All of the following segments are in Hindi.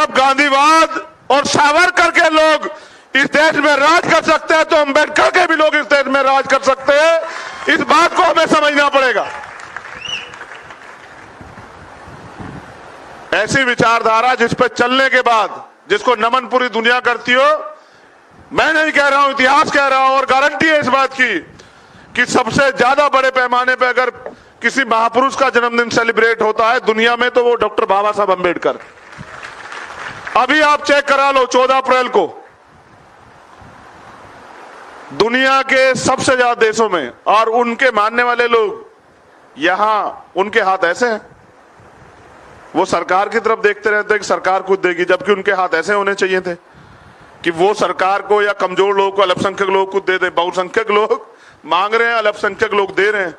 जब गांधीवाद और सावरकर के लोग इस देश में राज कर सकते हैं तो अंबेडकर के भी लोग इस देश में राज कर सकते हैं। इस बात को हमें समझना पड़ेगा। ऐसी विचारधारा जिस पर चलने के बाद जिसको नमन पूरी दुनिया करती हो, मैं नहीं कह रहा हूं, इतिहास कह रहा हूं, और गारंटी है इस बात की कि सबसे ज्यादा बड़े पैमाने पर अगर किसी महापुरुष का जन्मदिन सेलिब्रेट होता है दुनिया में तो वो डॉक्टर बाबा साहब अंबेडकर। अभी आप चेक करा लो, 14 अप्रैल को दुनिया के सबसे ज्यादा देशों में, और उनके मानने वाले लोग यहां उनके हाथ ऐसे हैं, वो सरकार की तरफ देखते रहते हैं कि सरकार कुछ देगी, जबकि उनके हाथ ऐसे होने चाहिए थे कि वो सरकार को या कमजोर लोगों को, अल्पसंख्यक लोगों को दे दे। बहुसंख्यक लोग मांग रहे हैं, अल्पसंख्यक लोग दे रहे हैं।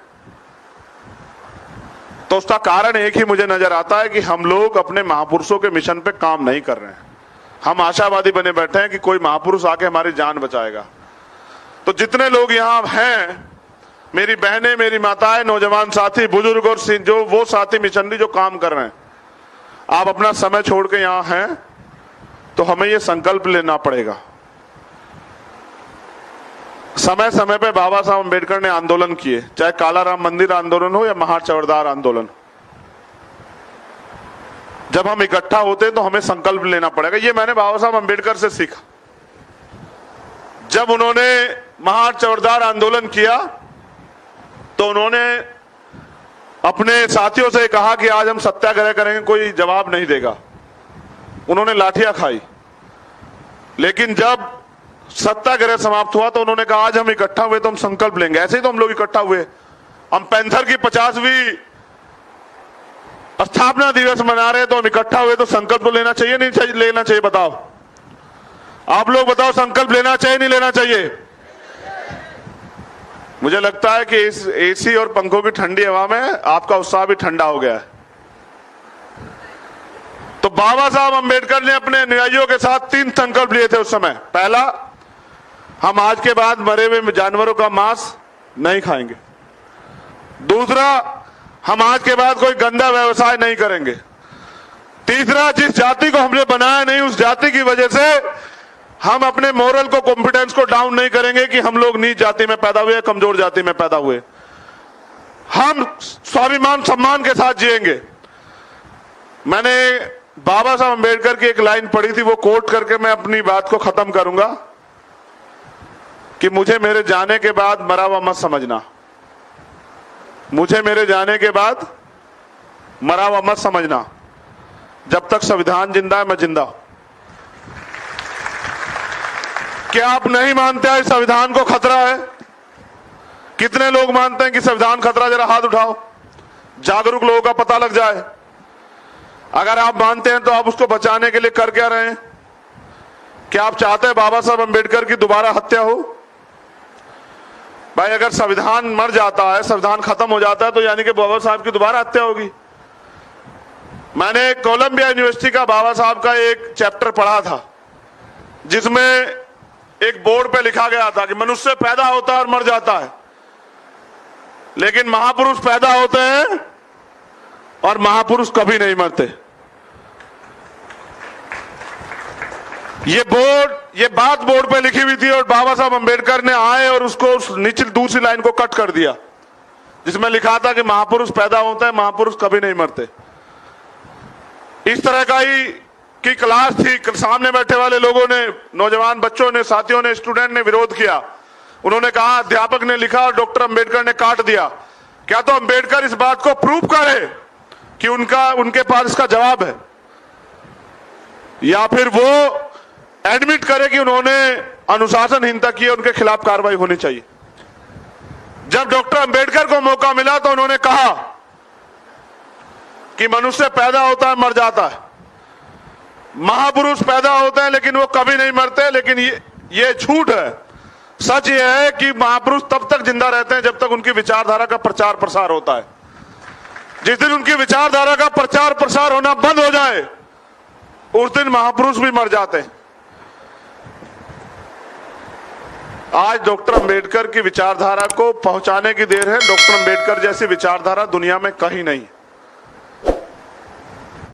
तो उसका कारण एक ही मुझे नजर आता है कि हम लोग अपने महापुरुषों के मिशन पे काम नहीं कर रहे हैं। हम आशावादी बने बैठे हैं कि कोई महापुरुष आके हमारी जान बचाएगा। तो जितने लोग यहाँ हैं, मेरी बहनें, मेरी माताएं, नौजवान साथी, बुजुर्ग और जो वो साथी मिशनरी जो काम कर रहे हैं, आप अपना समय छोड़ के यहाँ हैं तो हमें ये संकल्प लेना पड़ेगा। समय समय पे बाबा साहब अंबेडकर ने आंदोलन किए, चाहे काला राम मंदिर आंदोलन हो या महार चौड़दार आंदोलन। जब हम इकट्ठा होते हैं तो हमें संकल्प लेना पड़ेगा। ये मैंने बाबा साहब अंबेडकर से सीखा। जब उन्होंने महार चौड़दार आंदोलन किया तो उन्होंने अपने साथियों से कहा कि आज हम सत्याग्रह करेंगे, कोई जवाब नहीं देगा। उन्होंने लाठियां खाई, लेकिन जब सत्याग्रह समाप्त हुआ तो उन्होंने कहा आज हम इकट्ठा हुए तो हम संकल्प लेंगे। ऐसे ही तो हम लोग इकट्ठा हुए। हम पैंथर की 50वीं स्थापना दिवस मना रहे हैं तो हम इकट्ठा हुए, तो संकल्प तो लेना चाहिए नहीं चाहिए? लेना चाहिए? बताओ, आप लोग बताओ, संकल्प लेना चाहिए नहीं लेना चाहिए? मुझे लगता है कि इस एसी और पंखों की ठंडी हवा में आपका उत्साह भी ठंडा हो गया है। तो बाबा साहब अंबेडकर ने अपने अनुयायियों के साथ 3 संकल्प लिए थे उस समय। पहला, हम आज के बाद मरे हुए जानवरों का मांस नहीं खाएंगे। दूसरा, हम आज के बाद कोई गंदा व्यवसाय नहीं करेंगे। तीसरा, जिस जाति को हमने बनाया नहीं उस जाति की वजह से हम अपने मोरल को, कॉन्फिडेंस को डाउन नहीं करेंगे कि हम लोग नीच जाति में पैदा हुए, कमजोर जाति में पैदा हुए। हम स्वाभिमान सम्मान के साथ जिएंगे। मैंने बाबा साहब अंबेडकर की एक लाइन पढ़ी थी, वो कोट करके मैं अपनी बात को खत्म करूंगा कि मुझे मेरे जाने के बाद मरा हुआ मत समझना। मुझे मेरे जाने के बाद मरा हुआ मत समझना। जब तक संविधान जिंदा है मैं जिंदा हूं। क्या आप नहीं मानते हैं संविधान को खतरा है? कितने लोग मानते हैं कि संविधान खतरा? जरा हाथ उठाओ, जागरूक लोगों का पता लग जाए। अगर आप मानते हैं तो आप उसको बचाने के लिए कर क्या रहे हैं? क्या आप चाहते हैं बाबा साहब अंबेडकर की दोबारा हत्या हो? भाई, अगर संविधान मर जाता है, संविधान खत्म हो जाता है, तो यानी कि बाबा साहब की दोबारा हत्या होगी। मैंने कोलंबिया यूनिवर्सिटी का बाबा साहब का एक चैप्टर पढ़ा था जिसमें एक बोर्ड पे लिखा गया था कि मनुष्य पैदा होता है और मर जाता है, लेकिन महापुरुष पैदा होते हैं और महापुरुष कभी नहीं मरते। ये बात बोर्ड पे लिखी हुई थी और बाबा साहब अंबेडकर ने आए और उसको उस नीचे दूसरी लाइन को कट कर दिया जिसमें लिखा था कि महापुरुष पैदा होता है, महापुरुष कभी नहीं मरते। इस तरह का ही की क्लास थी। सामने बैठे वाले लोगों ने, नौजवान बच्चों ने, साथियों ने, स्टूडेंट ने विरोध किया। उन्होंने कहा अध्यापक ने लिखा और डॉक्टर अंबेडकर ने काट दिया। क्या तो अंबेडकर इस बात को प्रूव करे कि उनके पास इसका जवाब है, या फिर वो एडमिट करे कि उन्होंने अनुशासनहीनता की है, उनके खिलाफ कार्रवाई होनी चाहिए। जब डॉक्टर अंबेडकर को मौका मिला तो उन्होंने कहा कि मनुष्य पैदा होता है, मर जाता है, महापुरुष पैदा होते हैं लेकिन वो कभी नहीं मरते। लेकिन ये झूठ है। सच ये है कि महापुरुष तब तक जिंदा रहते हैं जब तक उनकी विचारधारा का प्रचार प्रसार होता है। जिस दिन उनकी विचारधारा का प्रचार प्रसार होना बंद हो जाए उस दिन महापुरुष भी मर जाते हैं। आज डॉक्टर अंबेडकर की विचारधारा को पहुंचाने की देर है। डॉक्टर अंबेडकर जैसी विचारधारा दुनिया में कहीं नहीं है।